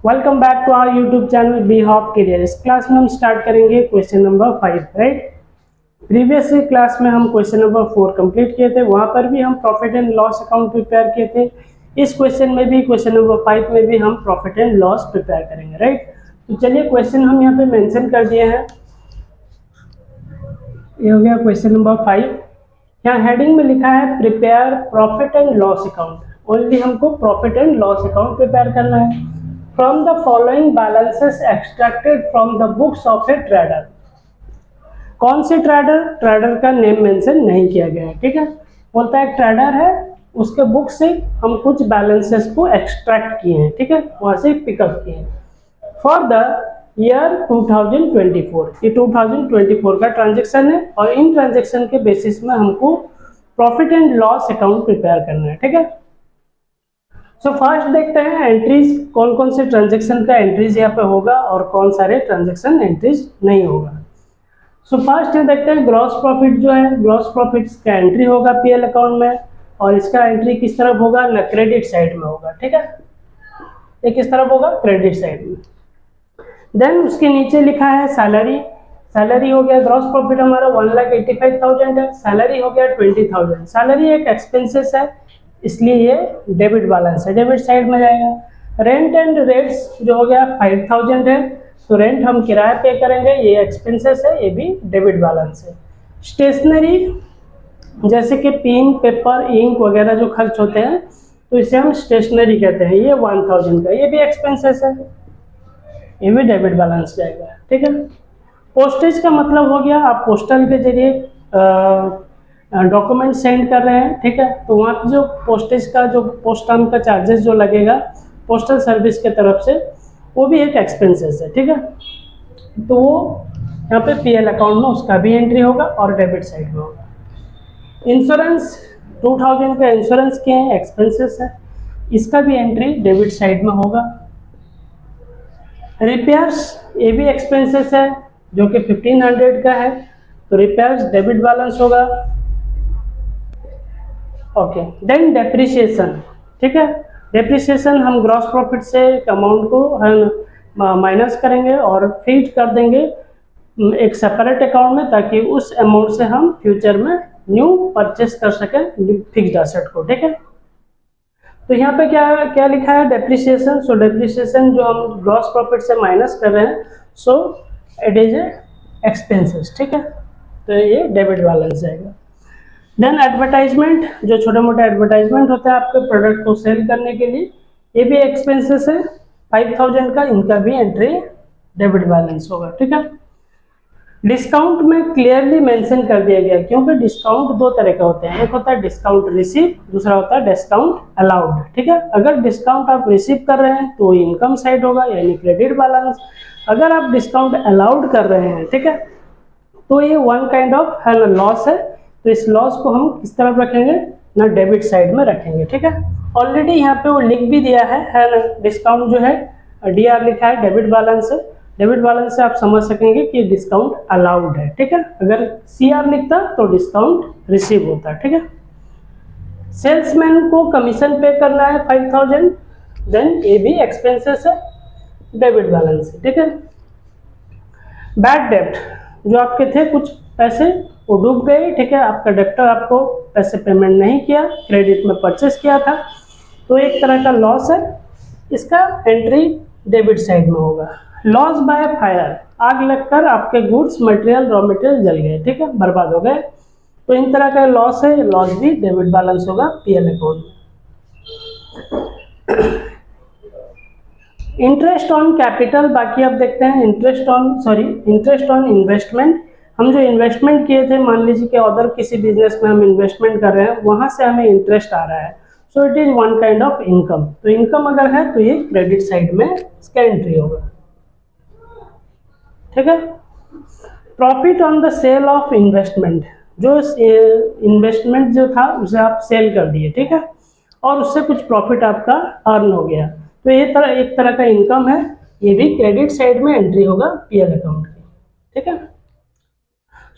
Welcome back to our YouTube channel be hop career. इस class में हम start करेंगे question number 5, right. Previous class में हम क्वेश्चन नंबर 4 कंप्लीट किए थे, वहां पर भी हम profit and loss account prepare किए थे। इस क्वेश्चन में भी, क्वेश्चन नंबर 5 में भी हम प्रॉफिट एंड लॉस प्रिपेयर करेंगे, राइट। तो चलिए क्वेश्चन हम यहाँ पे मेंशन कर दिए हैं। ये हो गया क्वेश्चन नंबर 5। यहाँ हेडिंग में लिखा है prepare profit and loss account. Only हमको profit and loss account prepare करना है। From the following balances extracted from the books of a trader. कौन से ट्रेडर? ट्रेडर का नेम मेंशन नहीं किया गया है, ठीक है। बोलता है ट्रेडर है, उसके बुक से हम कुछ बैलेंसेस को एक्सट्रैक्ट किए हैं, ठीक है, वहां से पिकअप किए हैं। फॉर द ईयर 2024, ये 2024 का ट्रांजेक्शन है और इन ट्रांजेक्शन के बेसिस में हमको profit and loss account prepare करना है, ठीक है। सो फर्स्ट देखते हैं एंट्रीज, कौन कौन से ट्रांजेक्शन का एंट्रीज यहाँ पे होगा और कौन सारे ट्रांजेक्शन एंट्रीज नहीं होगा। सो फर्स्ट ये देखते हैं ग्रॉस प्रॉफिट जो है, ग्रॉस प्रॉफिट का एंट्री होगा पीएल अकाउंट में और इसका एंट्री किस तरफ होगा? ना क्रेडिट साइड में होगा, ठीक है। ये किस तरफ होगा? क्रेडिट साइड में। देन उसके नीचे लिखा है सैलरी। सैलरी हो गया, ग्रॉस प्रॉफिट हमारा 1,85,000 है, सैलरी हो गया 20,000। सैलरी एक एक्सपेंसेस है, इसलिए ये डेबिट बैलेंस है, डेबिट साइड में जाएगा। रेंट एंड रेट्स जो हो गया 5,000 है, तो रेंट हम किराया पे करेंगे, ये एक्सपेंसेस है, ये भी डेबिट बैलेंस है। स्टेशनरी जैसे कि पेन, पेपर, इंक वगैरह जो खर्च होते हैं तो इसे हम स्टेशनरी कहते हैं, ये 1,000 का, ये भी एक्सपेंसेस है, ये भी डेबिट बैलेंस जाएगा, ठीक है। पोस्टेज का मतलब हो गया आप पोस्टल के जरिए डॉक्यूमेंट सेंड कर रहे हैं, ठीक है, तो वहाँ पे जो पोस्टेज का जो पोस्टम का चार्जेस जो लगेगा पोस्टल सर्विस के तरफ से, वो भी एक एक्सपेंसेस है, ठीक है। तो वो यहाँ पे पीएल अकाउंट में उसका भी एंट्री होगा और डेबिट साइड में होगा। इंश्योरेंस 2,000 का इंश्योरेंस के हैं, एक्सपेंसेस है, इसका भी एंट्री डेबिट साइड में होगा। रिपेयर्स ये भी एक्सपेंसेस है जो कि 1,500 का है, तो रिपेयर्स डेबिट बैलेंस होगा। ओके, देन डेप्रिसिएशन, ठीक है। डेप्रिसिएशन हम ग्रॉस प्रॉफिट से अमाउंट को माइनस करेंगे और फीड कर देंगे एक सेपरेट अकाउंट में, ताकि उस अमाउंट से हम फ्यूचर में न्यू परचेस कर सकें फिक्स्ड एसेट को, ठीक है। तो यहाँ पे क्या क्या लिखा है? डेप्रिसिएशन। सो डेप्रिसिएशन जो हम ग्रॉस प्रॉफिट से माइनस कर रहे हैं, सो इट इज एक्सपेंसेस, ठीक है, तो ये डेबिट बैलेंस जाएगा। देन एडवर्टाइजमेंट, जो छोटे मोटे एडवर्टाइजमेंट होते हैं आपके प्रोडक्ट को सेल करने के लिए, ये भी एक्सपेंसेस है 5,000 का, इनका भी एंट्री डेबिट बैलेंस होगा, ठीक है। डिस्काउंट में क्लियरली मेंशन कर दिया गया, क्योंकि डिस्काउंट दो तरह के होते हैं, एक होता है डिस्काउंट रिसीव, दूसरा होता है डिस्काउंट अलाउड, ठीक है। अगर डिस्काउंट आप रिसीव कर रहे हैं तो इनकम साइड होगा, यानी क्रेडिट बैलेंस। अगर आप डिस्काउंट अलाउड कर रहे हैं, ठीक है, तो ये वन काइंड ऑफ है लॉस है, तो इस लॉस को हम किस तरफ रखेंगे? ना डेबिट साइड में रखेंगे, ठीक है। ऑलरेडी यहाँ पे वो लिख भी दिया है ना, डिस्काउंट जो है डीआर लिखा है, डेबिट बैलेंस है। डेबिट बैलेंस से आप समझ सकेंगे कि डिस्काउंट अलाउड है, ठीक है। अगर सीआर लिखता तो डिस्काउंट रिसीव होता, ठीक है। सेल्समैन को कमीशन पे करना है 5,000, देन ये भी एक्सपेंसेस है, डेबिट बैलेंस है, ठीक है। बैड डेब्ट, जो आपके थे कुछ पैसे वो डूब गए, ठीक है, आपका डेब्टर आपको पैसे पेमेंट नहीं किया, क्रेडिट में परचेस किया था, तो एक तरह का लॉस है, इसका एंट्री डेबिट साइड में होगा। लॉस बाय फायर, आग लगकर आपके गुड्स मटेरियल रॉ मटेरियल जल गए, ठीक है, बर्बाद हो गए, तो इन तरह का लॉस है, लॉस भी डेबिट बैलेंस होगा पीएल अकाउंट में। इंटरेस्ट ऑन कैपिटल, बाकी आप देखते हैं इंटरेस्ट ऑन इन्वेस्टमेंट। हम जो इन्वेस्टमेंट किए थे, मान लीजिए कि अदर किसी बिजनेस में हम इन्वेस्टमेंट कर रहे हैं, वहां से हमें इंटरेस्ट आ रहा है, so it is one kind of income. तो इनकम अगर है तो ये क्रेडिट साइड में इसका एंट्री होगा, ठीक है। Profit on the sale of investment, जो इन्वेस्टमेंट जो था उसे आप सेल कर दिए, ठीक है, और उससे कुछ प्रॉफिट आपका अर्न हो गया, तो ये एक तरह का इनकम है, ये भी क्रेडिट साइड में एंट्री होगा पीएल अकाउंट की, ठीक है।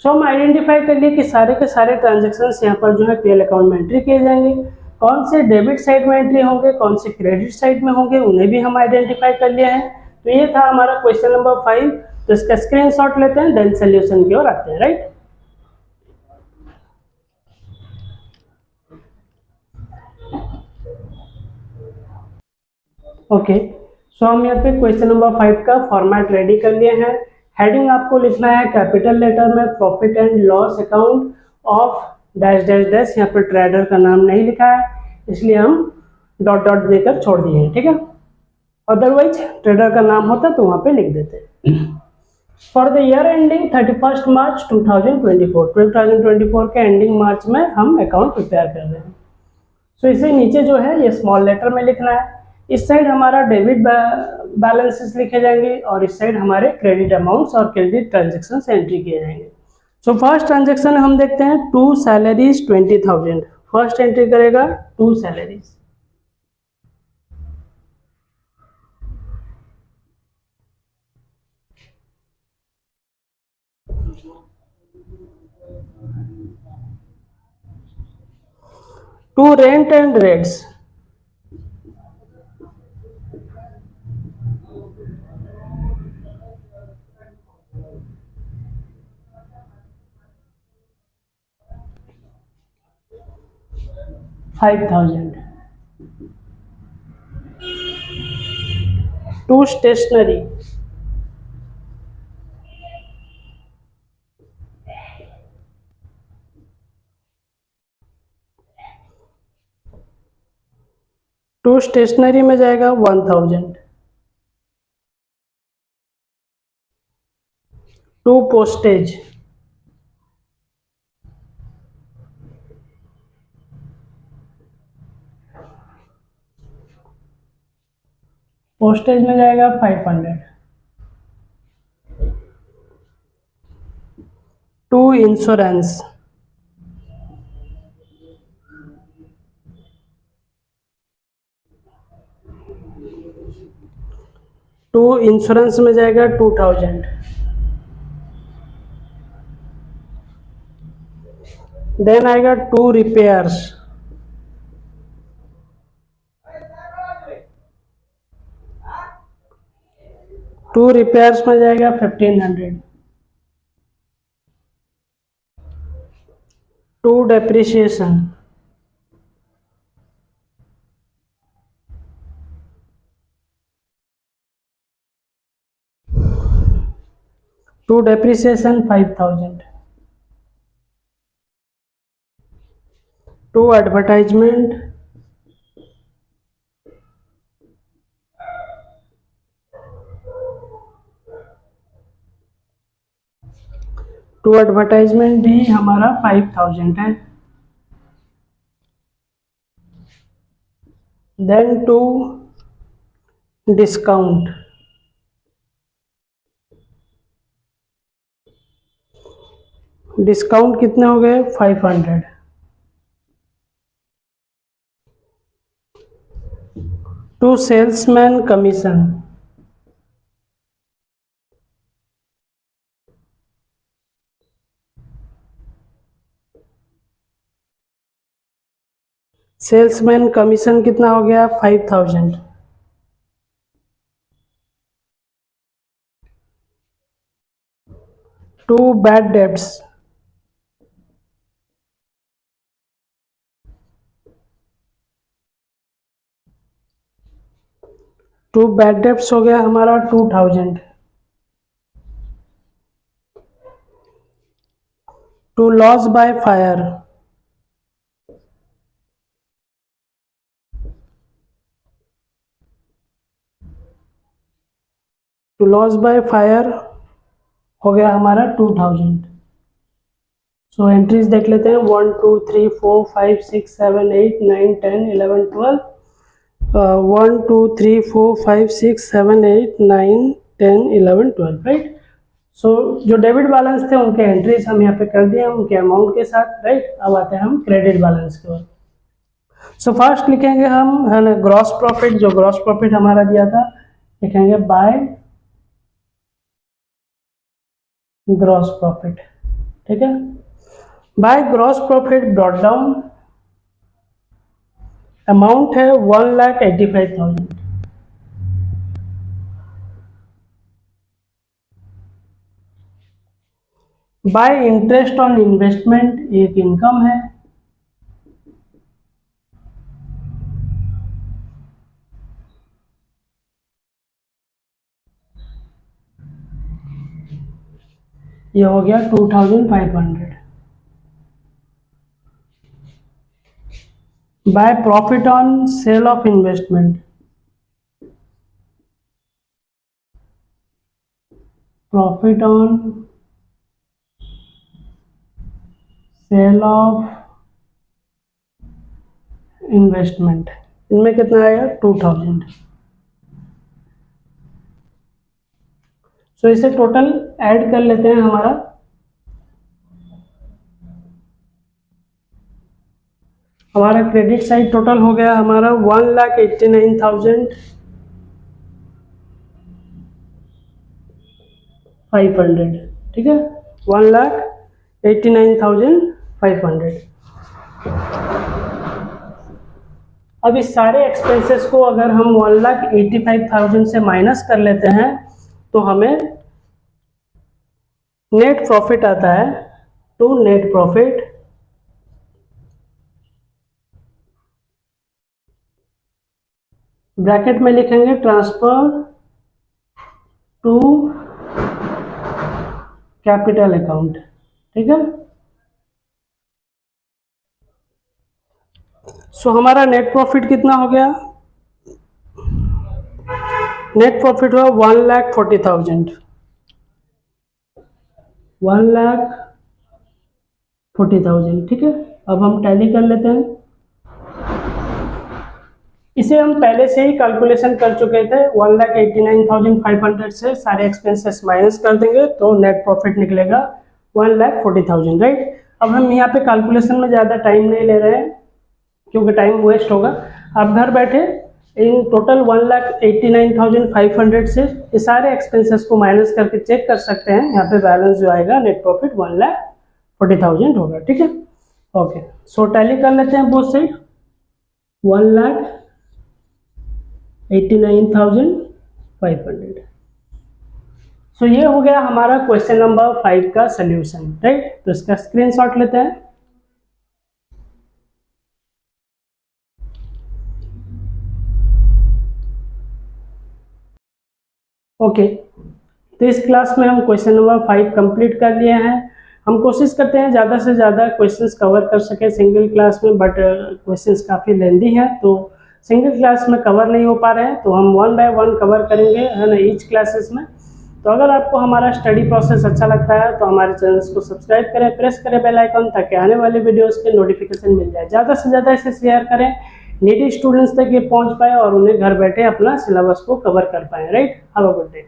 सो हम आइडेंटिफाई कर लिए कि सारे के सारे ट्रांजेक्शन्स यहाँ पर जो है पीएल अकाउंट में एंट्री किए जाएंगे। कौन से डेबिट साइड में एंट्री होंगे, कौन से क्रेडिट साइड में होंगे, उन्हें भी हम आइडेंटिफाई कर लिए हैं। तो ये था हमारा क्वेश्चन नंबर 5। तो इसका स्क्रीनशॉट लेते हैं, देन सोल्यूशन की ओर आते हैं, राइट। ओके, सो हम यहाँ पे क्वेश्चन नंबर 5 का फॉर्मेट रेडी कर लिए हैं। हेडिंग आपको लिखना है कैपिटल लेटर में profit and loss account of dash dash dash. यहाँ पे ट्रेडर का नाम नहीं लिखा है, इसलिए हम डॉट डॉट देकर छोड़ दिए हैं, ठीक है। अदरवाइज ट्रेडर का नाम होता तो वहाँ पे लिख देते। फॉर द ईयर एंडिंग 31 मार्च 2024 के एंडिंग मार्च में हम अकाउंट प्रिपेयर कर रहे हैं। सो इसे नीचे जो है ये स्मॉल लेटर में लिखना है। इस साइड हमारा डेबिट बैलेंसेस लिखे जाएंगे और इस साइड हमारे क्रेडिट अमाउंट्स और क्रेडिट ट्रांजेक्शन एंट्री किए जाएंगे। सो फर्स्ट ट्रांजेक्शन हम देखते हैं 2 सैलरीज 20,000। फर्स्ट एंट्री करेगा 2 salaries. To rent and rates, $5,000। To stationery, to stationery में जाएगा 1,000। टू पोस्टेज, पोस्टेज में जाएगा 500। टू इंश्योरेंस, टू इंश्योरेंस में जाएगा 2,000। देन आएगा टू रिपेयर्स, टू रिपेयर्स में जाएगा 1,500। To depreciation, to depreciation 5,000। To advertisement, to advertisement भी हमारा 5,000 है। देन टू डिस्काउंट, डिस्काउंट कितने हो गए 500। To salesman commission, salesman commission कितना हो गया 5,000। To bad debts, to bad debts हो गया हमारा 2,000। To loss by fire, to loss by fire हो गया हमारा 2,000। सो एंट्रीज देख लेते हैं 1 2 3 4 5 6 7 8 9 10 11 12। 1 2 3 4 5 6 7 8 9 10 11 12, राइट। सो जो डेबिट बैलेंस थे उनके एंट्रीज हम यहाँ पे कर दिए हैं उनके अमाउंट के साथ, राइट। अब आते हैं हम क्रेडिट बैलेंस की ओर। सो फर्स्ट लिखेंगे हम है ना ग्रॉस प्रॉफिट, जो ग्रॉस प्रॉफिट हमारा दिया था लिखेंगे बाय ग्रॉस प्रॉफिट, ठीक है। By gross profit brought down amount है 1,85,000। बाय इंटरेस्ट ऑन इन्वेस्टमेंट एक इनकम है। ये हो गया 2,500। By profit on sale of investment, profit on sale of investment, इनमें कितना आएगा 2,000। सो इसे टोटल ऐड कर लेते हैं। हमारा क्रेडिट साइड टोटल हो गया हमारा 1,89,500। ठीक है, 1,89,500। अब इस सारे एक्सपेंसेस को अगर हम 1,85,000 से माइनस कर लेते हैं तो हमें नेट प्रॉफिट आता है। टू नेट प्रॉफिट ब्रैकेट में लिखेंगे ट्रांसफर टू कैपिटल अकाउंट। ठीक है, सो हमारा नेट प्रॉफिट कितना हो गया? नेट प्रॉफिट हुआ 1,40,000। 1,40,000। ठीक है, अब हम टैली कर लेते हैं। इसे हम पहले से ही कैलकुलेशन कर चुके थे। 1,89,500 से सारे एक्सपेंसेस माइनस कर देंगे तो नेट प्रॉफिट निकलेगा 1,40,000। राइट, अब हम यहाँ पे कैलकुलेशन में ज़्यादा टाइम नहीं ले रहे हैं क्योंकि टाइम वेस्ट होगा। आप घर बैठे इन टोटल 1,89,500 से ये सारे एक्सपेंसेस को माइनस करके चेक कर सकते हैं। यहाँ पे बैलेंस जो आएगा नेट प्रॉफिट 1,40,000 होगा। ठीक है, ओके, सो टैली कर लेते हैं बोथ साइड। 1,89,500। सो ये हो गया हमारा क्वेश्चन नंबर 5 का सोल्यूशन। राइट, तो इसका स्क्रीनशॉट लेते हैं। ओके, तो इस क्लास में हम क्वेश्चन नंबर 5 कंप्लीट कर लिए हैं। हम कोशिश करते हैं ज़्यादा से ज़्यादा क्वेश्चंस कवर कर सके सिंगल क्लास में, बट क्वेश्चंस काफ़ी लेंदी हैं तो सिंगल क्लास में कवर नहीं हो पा रहे हैं, तो हम 1 बाय 1 कवर करेंगे है ना ईच क्लासेस में। तो अगर आपको हमारा स्टडी प्रोसेस अच्छा लगता है तो हमारे चैनल्स को सब्सक्राइब करें, प्रेस करें बेल आइकन ताकि आने वाले वीडियोस के नोटिफिकेशन मिल जाए। ज़्यादा से ज़्यादा इसे शेयर करें, नीडी स्टूडेंट्स तक ये पहुंच पाए और उन्हें घर बैठे अपना सिलेबस को कवर कर पाएँ। Right, have a good day.